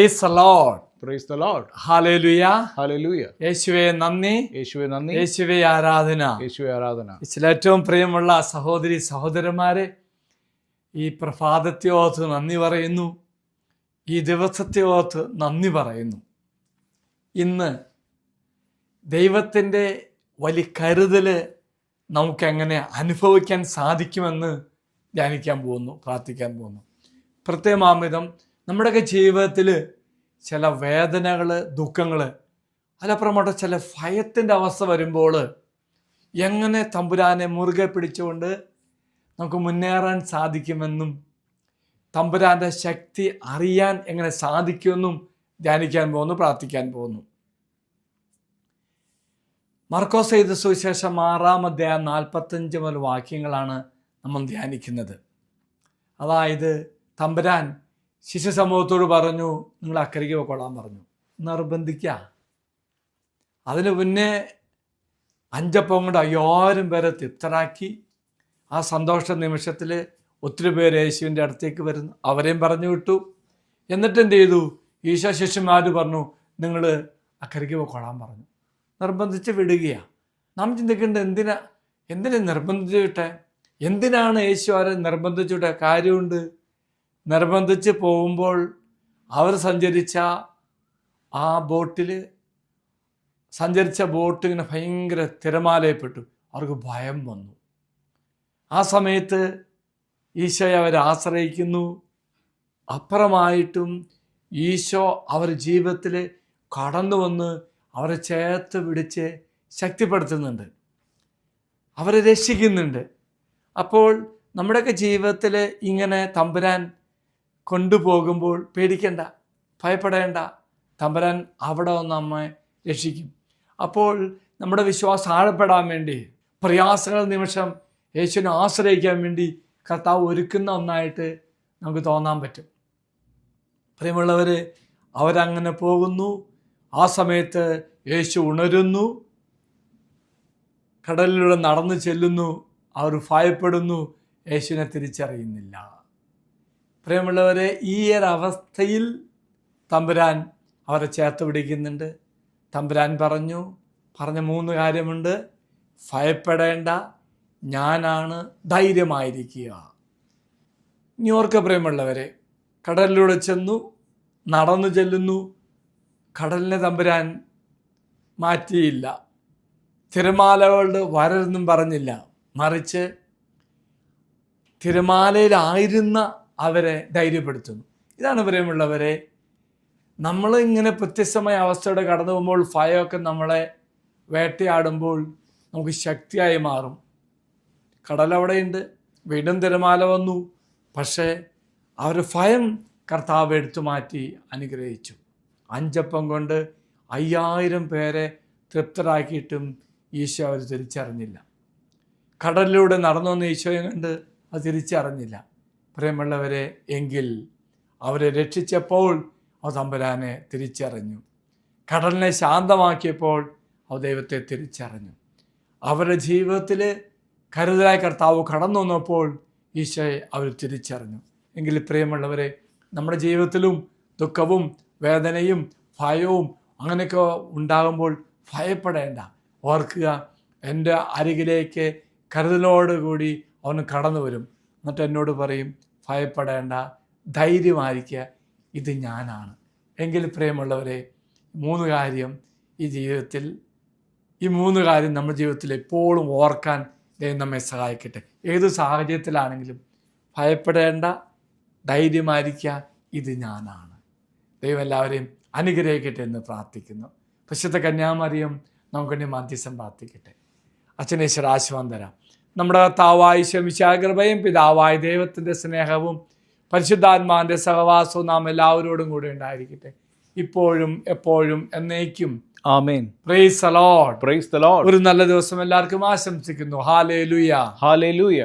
Praise the Lord. Praise the Lord. Hallelujah. Hallelujah. യേശുവേ നന്ദി, യേശുവേ നന്ദി, യേശുവേ ആരാധന. യേശുവേ ആരാധന. ഇതിൽ ഏറ്റവും പ്രിയമുള്ള സഹോദരി സഹോദരന്മാരെ, ഈ പ്രഭാതത്തെ ഓർത്ത് നന്ദി പറയുന്നു, ഈ ദിവസത്തെ ഓർത്ത് നന്ദി പറയുന്നു. ഇന്ന് ദൈവത്തിൻ്റെ വലിയ കരുതൽ നമുക്കെങ്ങനെ അനുഭവിക്കാൻ സാധിക്കുമെന്ന് ധ്യാനിക്കാൻ പോകുന്നു, പ്രാർത്ഥിക്കാൻ പോകുന്നു. പ്രത്യേകമാംവിധം നമ്മുടെയൊക്കെ ജീവിതത്തിൽ ചില വേദനകൾ, ദുഃഖങ്ങൾ, അതിലപ്പുറമായിട്ട് ചില ഭയത്തിൻ്റെ അവസ്ഥ വരുമ്പോൾ എങ്ങനെ തമ്പുരാനെ മുറുകെ പിടിച്ചുകൊണ്ട് നമുക്ക് മുന്നേറാൻ സാധിക്കുമെന്നും തമ്പുരാൻ്റെ ശക്തി അറിയാൻ എങ്ങനെ സാധിക്കുമെന്നും ധ്യാനിക്കാൻ പോകുന്നു, പ്രാർത്ഥിക്കാൻ പോകുന്നു. മർക്കോസ് എഴുതിയ സുവിശേഷം 6-ാം അധ്യായം 45 മുതൽ വാക്യങ്ങളാണ് നമ്മൾ ധ്യാനിക്കുന്നത്. അതായത് തമ്പുരാൻ ശിശു സമൂഹത്തോട് പറഞ്ഞു, നിങ്ങൾ അക്കരയ്ക്ക് പോയിക്കൊള്ളാൻ പറഞ്ഞു. നിർബന്ധിക്കുക. അതിന് മുന്നേ 5 അപ്പം കൊണ്ട് 5000 പേരെ തൃപ്തരാക്കി. ആ സന്തോഷ നിമിഷത്തിൽ ഒത്തിരി പേര് യേശുവിൻ്റെ അടുത്തേക്ക് വരുന്നു. അവരെയും പറഞ്ഞു വിട്ടു. എന്നിട്ട് എന്ത് ചെയ്തു? ഈശോ ശിഷ്യന്മാർ പറഞ്ഞു, നിങ്ങൾ അക്കരയ്ക്ക് പോയിക്കൊള്ളാൻ പറഞ്ഞു. നിർബന്ധിച്ച് വിടുകയാണ്. നാം ചിന്തിക്കേണ്ടത് എന്തിനാ നിർബന്ധിച്ച് വിട്ടെ? എന്തിനാണ് യേശു അവരെ നിർബന്ധിച്ചു വിട്ട? കാര്യമുണ്ട്. നിർബന്ധിച്ച് പോകുമ്പോൾ അവർ സഞ്ചരിച്ച ബോട്ട് ഇങ്ങനെ ഭയങ്കര തിരമാലയപ്പെട്ടു. അവർക്ക് ഭയം വന്നു. ആ സമയത്ത് ഈശോയെ അവരെ ആശ്രയിക്കുന്നു. അപ്പുറമായിട്ടും ഈശോ അവരുടെ ജീവിതത്തിൽ കടന്നു വന്ന് അവരെ ചേർത്ത് പിടിച്ച് ശക്തിപ്പെടുത്തുന്നുണ്ട്, അവരെ രക്ഷിക്കുന്നുണ്ട്. അപ്പോൾ നമ്മുടെയൊക്കെ ജീവിതത്തിൽ ഇങ്ങനെ തമ്പുരാൻ കൊണ്ടുപോകുമ്പോൾ പേടിക്കേണ്ട, ഭയപ്പെടേണ്ട. തമ്പുരാൻ അവിടെ വന്ന് നമ്മെ രക്ഷിക്കും. അപ്പോൾ നമ്മുടെ വിശ്വാസം ആഴപ്പെടാൻ വേണ്ടി, പ്രയാസങ്ങൾ നിമിഷം യേശുവിനെ ആശ്രയിക്കാൻ വേണ്ടി കർത്താവ് ഒരുക്കുന്ന ഒന്നായിട്ട് നമുക്ക് തോന്നാൻ പറ്റും. പ്രിയമുള്ളവർ, അവരങ്ങനെ പോകുന്നു. ആ സമയത്ത് യേശു ഉണരുന്നു, കടലിലൂടെ നടന്നു ചെല്ലുന്നു. അവർ ഭയപ്പെടുന്നു, യേശുവിനെ തിരിച്ചറിയുന്നില്ല. പ്രിയമുള്ളവരെ, ഈ ഒരവസ്ഥയിൽ തമ്പുരാൻ അവരെ ചേർത്ത് പിടിക്കുന്നുണ്ട്. തമ്പുരാൻ പറഞ്ഞ 3 കാര്യമുണ്ട്. ഭയപ്പെടേണ്ട, ഞാനാണ്, ധൈര്യമായിരിക്കുക. ഇനി ഓർക്ക പ്രിയമുള്ളവരെ, കടലിലൂടെ ചെന്നു, നടന്നു ചെല്ലുന്നു. കടലിനെ തമ്പുരാൻ മാറ്റിയില്ല. തിരമാലകളുടെ വരരുന്നും പറഞ്ഞില്ല. മറിച്ച് തിരമാലയിലായിരുന്ന അവരെ ധൈര്യപ്പെടുത്തുന്നു. ഇതാണ് പ്രിയമുള്ളവരെ, നമ്മൾ ഇങ്ങനെ വ്യത്യസ്തമായ അവസ്ഥയോടെ കടന്നു പോകുമ്പോൾ, ഭയമൊക്കെ നമ്മളെ വേട്ടയാടുമ്പോൾ നമുക്ക് ശക്തിയായി മാറും. കടലവിടെയുണ്ട്, വീണ്ടും തിരമാല വന്നു. പക്ഷേ അവർ ഭയം കർത്താവ് എടുത്തു മാറ്റി അനുഗ്രഹിച്ചു. 5 അപ്പം കൊണ്ട് 5000 പേരെ തൃപ്തരാക്കിയിട്ടും ഈശോ അവർ തിരിച്ചറിഞ്ഞില്ല. കടലിലൂടെ നടന്നു വന്ന ഈശോയെ കണ്ട് അത് തിരിച്ചറിഞ്ഞില്ല. പ്രിയമുള്ളവരെ, എങ്കിൽ അവരെ രക്ഷിച്ചപ്പോൾ അവ തമ്പുരാനെ തിരിച്ചറിഞ്ഞു. കടലിനെ ശാന്തമാക്കിയപ്പോൾ അവ ദൈവത്തെ തിരിച്ചറിഞ്ഞു. അവരുടെ ജീവിതത്തിൽ കരുതലായ കർത്താവ് കടന്നു വന്നപ്പോൾ ഈശോയെ അവർ തിരിച്ചറിഞ്ഞു. എങ്കിൽ പ്രിയമുള്ളവരെ, നമ്മുടെ ജീവിതത്തിലും ദുഃഖവും വേദനയും ഭയവും അങ്ങനെയൊക്കെ ഉണ്ടാകുമ്പോൾ ഭയപ്പെടേണ്ട. ഓർക്കുക, എൻ്റെ അരികിലേക്ക് കരുതലോടുകൂടി അവന് കടന്നു വരും. എന്നിട്ട് എന്നോട് പറയും, ഭയപ്പെടേണ്ട, ധൈര്യമായിരിക്കുക, ഇത് ഞാനാണ്. എങ്കിൽ പ്രിയമുള്ളവരെ, 3 കാര്യം ഈ 3 കാര്യം നമ്മുടെ ജീവിതത്തിൽ എപ്പോഴും ഓർക്കാൻ ദൈവം നമ്മെ സഹായിക്കട്ടെ. ഏത് സാഹചര്യത്തിലാണെങ്കിലും ഭയപ്പെടേണ്ട, ധൈര്യമായിരിക്കുക, ഇത് ഞാനാണ്. ദൈവം എല്ലാവരെയും അനുഗ്രഹിക്കട്ടെ എന്ന് പ്രാർത്ഥിക്കുന്നു. പരിശുദ്ധ കന്യാമറിയം നമുക്ക് വേണ്ടി മധ്യസ്ഥം പ്രാർത്ഥിക്കട്ടെ. അച്ഛനേശ്വര ആശീർവാദം തരാം. നമ്മുടെ കർത്താവായ ഈശോമിശിഹായുടെ കൃപയും പിതാവായ ദൈവത്തിൻ്റെ സ്നേഹവും പരിശുദ്ധാത്മാവിൻ്റെ സഹവാസവും നാം എല്ലാവരോടും കൂടെ ഉണ്ടായിരിക്കട്ടെ, ഇപ്പോഴും എപ്പോഴും എന്നേക്കും. ആമേൻ. Praise the Lord. Praise the Lord. ഒരു നല്ല ദിവസം എല്ലാവർക്കും ആശംസിക്കുന്നു. ഹല്ലേലൂയ. ഹല്ലേലൂയ.